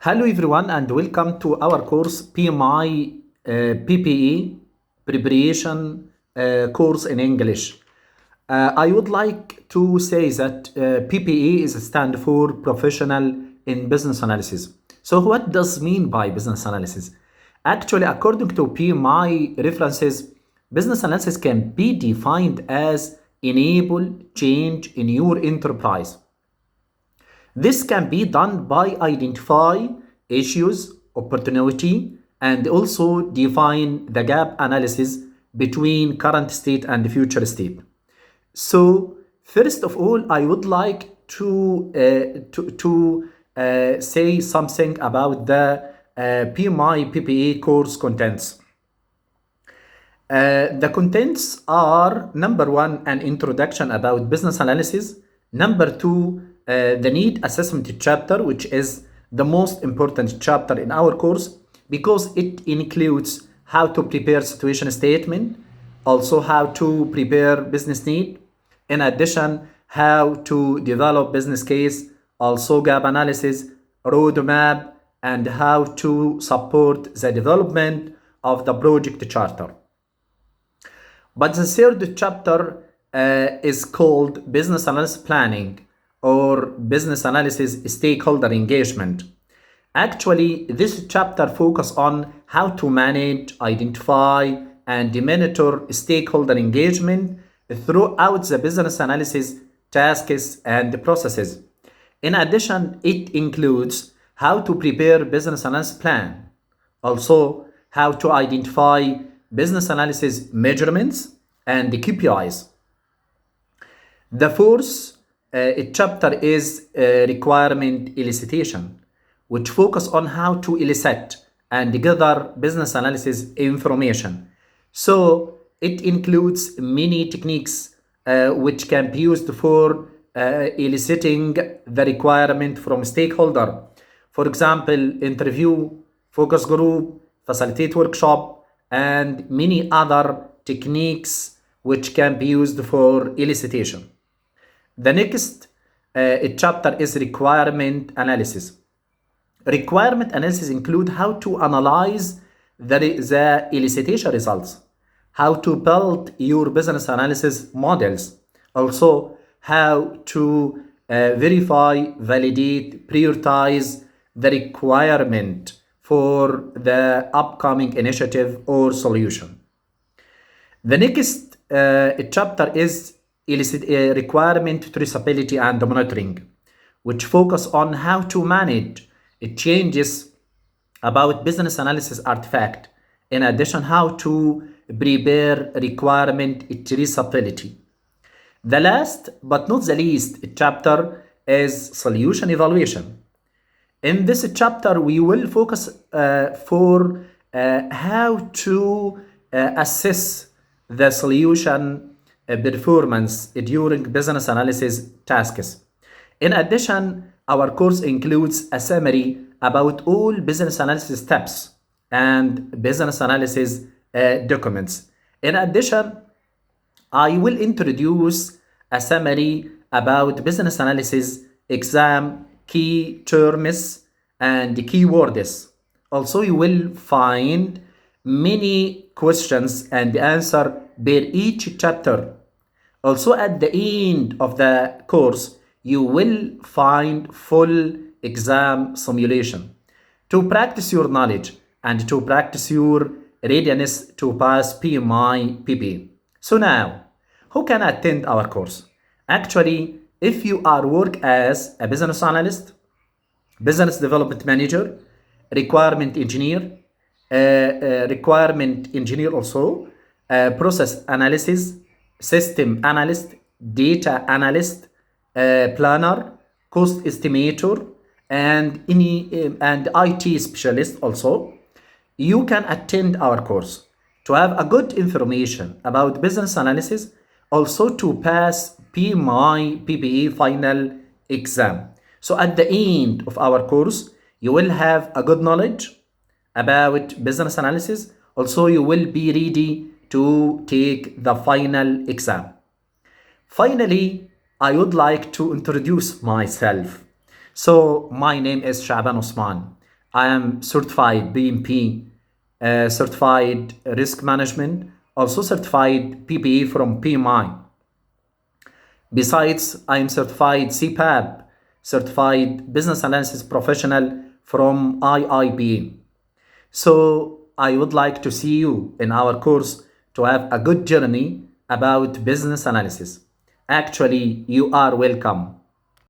Hello everyone and welcome to our course PMI PPE preparation course in English. I would like to say that PPE is a stand for professional in business analysis. So what does mean by business analysis? Actually, according to PMI references, business analysis can be defined as enable change in your enterprise. This can be done by identify issues, opportunity, and also define the gap analysis between current state and future state. So first of all, I would like to say something about the PMI PPA course contents. The contents are number one, an introduction about business analysis. Number two, the need assessment chapter, which is the most important chapter in our course because it includes how to prepare situation statement, also how to prepare business need, in addition, how to develop business case, also gap analysis, roadmap, and how to support the development of the project charter. But the third chapter is called Business Analysis Planning or Business Analysis Stakeholder Engagement. Actually, this chapter focuses on how to manage, identify, and monitor stakeholder engagement throughout the business analysis tasks and processes. In addition, it includes how to prepare business analysis plan, also how to identify business analysis measurements and the KPIs. The fourth chapter is requirement elicitation, which focus on how to elicit and gather business analysis information. So it includes many techniques which can be used for eliciting the requirement from stakeholder. For example, interview, focus group, facilitate workshop, and many other techniques which can be used for elicitation. The next chapter is requirement analysis. Requirement analysis include how to analyze the elicitation results, how to build your business analysis models, also how to verify, validate, prioritize the requirement for the upcoming initiative or solution. The next chapter is requirement traceability and monitoring, which focus on how to manage changes about business analysis artifact. In addition, how to prepare requirement traceability. The last but not the least chapter is solution evaluation. In this chapter, we will focus for how to assess the solution performance during business analysis tasks. In addition, our course includes a summary about all business analysis steps and business analysis documents. In addition, I will introduce a summary about business analysis exam key terms and keywords. Also, you will find many questions and answer per each chapter. Also, at the end of the course, you will find full exam simulation to practice your knowledge and to practice your readiness to pass PMI PP. So now, who can attend our course? Actually, if you are work as a business analyst, business development manager, requirement engineer, also, process analysis, system analyst, data analyst, planner, cost estimator, and IT specialist also, you can attend our course to have a good information about business analysis, also to pass PMI PPE final exam. So at the end of our course, you will have a good knowledge about business analysis. Also, you will be ready to take the final exam. Finally, I would like to introduce myself. So my name is Shaban Osman. I am certified BMP, certified risk management, also certified PPE from PMI. Besides, I am certified CPAP, certified business analysis professional from IIB. So I would like to see you in our course to have a good journey about business analysis. Actually, you are welcome.